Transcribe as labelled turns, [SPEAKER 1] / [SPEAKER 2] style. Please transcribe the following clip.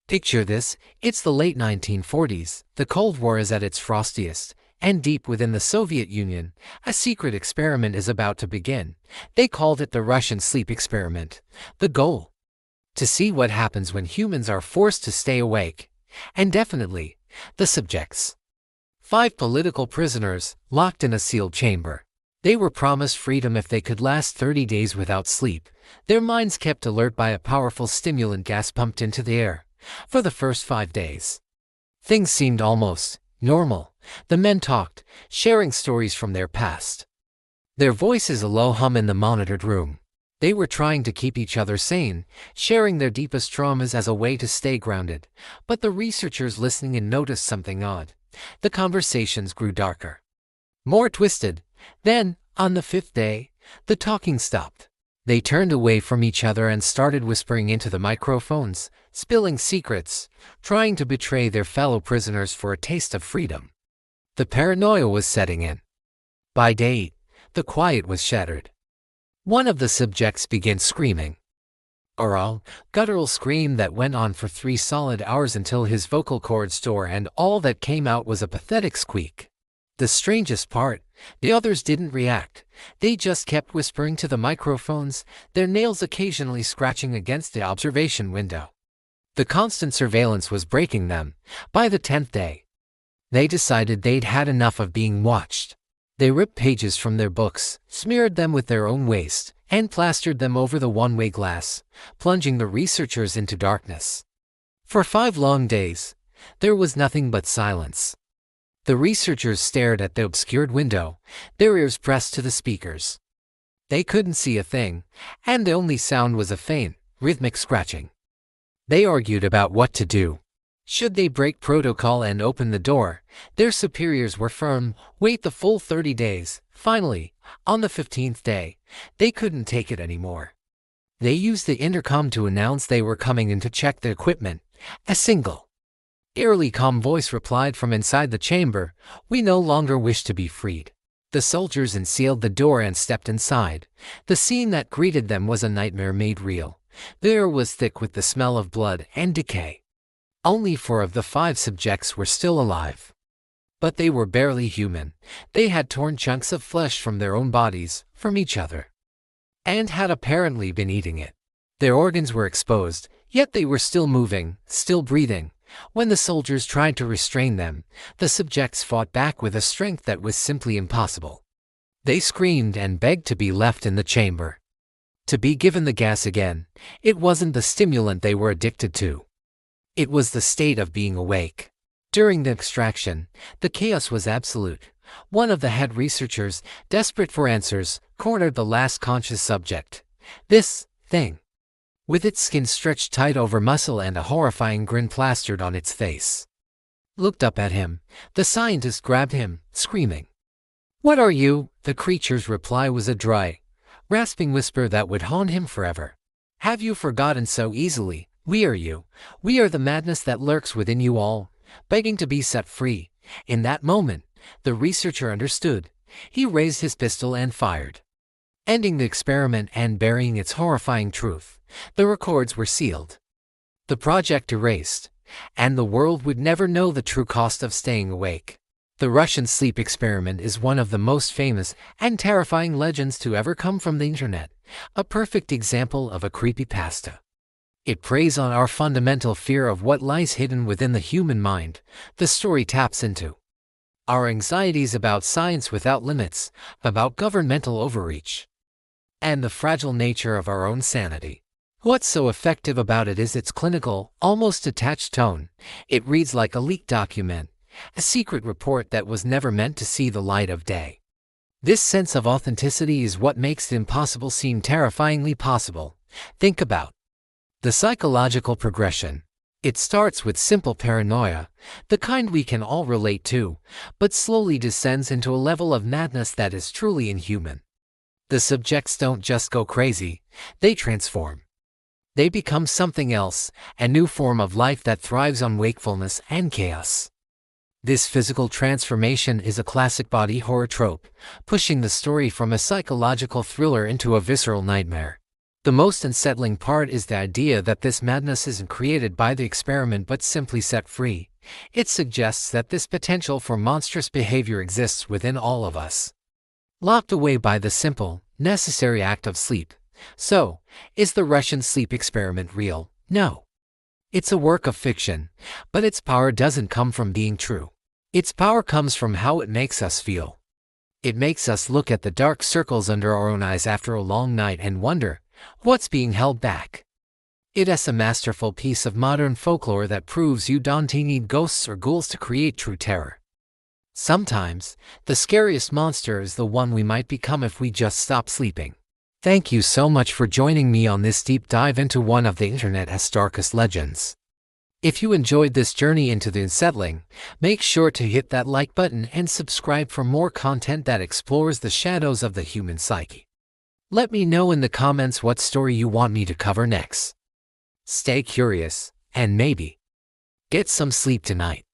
[SPEAKER 1] Picture this, it's the late 1940s, the Cold War is at its frostiest, and deep within the Soviet Union, a secret experiment is about to begin. They called it the Russian sleep experiment. The goal? To see what happens when humans are forced to stay awake. And definitely, the subjects. 5 political prisoners, locked in a sealed chamber. They were promised freedom if they could last 30 days without sleep, their minds kept alert by a powerful stimulant gas pumped into the air. For the first 5 days, things seemed almost normal. The men talked, sharing stories from their past. Their voices a low hum in the monitored room. They were trying to keep each other sane, sharing their deepest traumas as a way to stay grounded. But the researchers listening in noticed something odd. The conversations grew darker, more twisted. Then, on the 5th day, the talking stopped. They turned away from each other and started whispering into the microphones, spilling secrets, trying to betray their fellow prisoners for a taste of freedom. The paranoia was setting in. By day 8, the quiet was shattered. One of the subjects began screaming. A guttural scream that went on for 3 solid hours until his vocal cords tore and all that came out was a pathetic squeak. The strangest part, the others didn't react. They just kept whispering to the microphones, their nails occasionally scratching against the observation window. The constant surveillance was breaking them. By the 10th day, they decided they'd had enough of being watched. They ripped pages from their books, smeared them with their own waste, and plastered them over the one-way glass, plunging the researchers into darkness. For 5 long days, there was nothing but silence. The researchers stared at the obscured window, their ears pressed to the speakers. They couldn't see a thing, and the only sound was a faint, rhythmic scratching. They argued about what to do. Should they break protocol and open the door? Their superiors were firm, wait the full 30 days. Finally, on the 15th day, they couldn't take it anymore. They used the intercom to announce they were coming in to check the equipment. A single, eerily calm voice replied from inside the chamber, "We no longer wish to be freed." The soldiers unsealed the door and stepped inside. The scene that greeted them was a nightmare made real. The air was thick with the smell of blood and decay. Only 4 of the 5 subjects were still alive. But they were barely human. They had torn chunks of flesh from their own bodies, from each other, and had apparently been eating it. Their organs were exposed, yet they were still moving, still breathing. When the soldiers tried to restrain them, the subjects fought back with a strength that was simply impossible. They screamed and begged to be left in the chamber, to be given the gas again. It wasn't the stimulant they were addicted to. It was the state of being awake. During the extraction, the chaos was absolute. One of the head researchers, desperate for answers, cornered the last conscious subject. This thing, with its skin stretched tight over muscle and a horrifying grin plastered on its face, looked up at him. The scientist grabbed him, screaming, "What are you?" The creature's reply was a dry, rasping whisper that would haunt him forever. "Have you forgotten so easily? We are you. We are the madness that lurks within you all, begging to be set free." In that moment, the researcher understood. He raised his pistol and fired, ending the experiment and burying its horrifying truth. The records were sealed, the project erased, and the world would never know the true cost of staying awake. The Russian sleep experiment is one of the most famous and terrifying legends to ever come from the internet, a perfect example of a creepypasta. It preys on our fundamental fear of what lies hidden within the human mind. The story taps into our anxieties about science without limits, about governmental overreach, and the fragile nature of our own sanity. What's so effective about it is its clinical, almost detached tone. It reads like a leaked document, a secret report that was never meant to see the light of day. This sense of authenticity is what makes the impossible seem terrifyingly possible. Think about the psychological progression. It starts with simple paranoia, the kind we can all relate to, but slowly descends into a level of madness that is truly inhuman. The subjects don't just go crazy, they transform. They become something else, a new form of life that thrives on wakefulness and chaos. This physical transformation is a classic body horror trope, pushing the story from a psychological thriller into a visceral nightmare. The most unsettling part is the idea that this madness isn't created by the experiment but simply set free. It suggests that this potential for monstrous behavior exists within all of us, locked away by the simple, necessary act of sleep. So, is the Russian sleep experiment real? No. It's a work of fiction, but its power doesn't come from being true. Its power comes from how it makes us feel. It makes us look at the dark circles under our own eyes after a long night and wonder, what's being held back? It is a masterful piece of modern folklore that proves you don't need ghosts or ghouls to create true terror. Sometimes, the scariest monster is the one we might become if we just stop sleeping. Thank you so much for joining me on this deep dive into one of the internet's darkest legends. If you enjoyed this journey into the unsettling, make sure to hit that like button and subscribe for more content that explores the shadows of the human psyche. Let me know in the comments what story you want me to cover next. Stay curious, and maybe get some sleep tonight.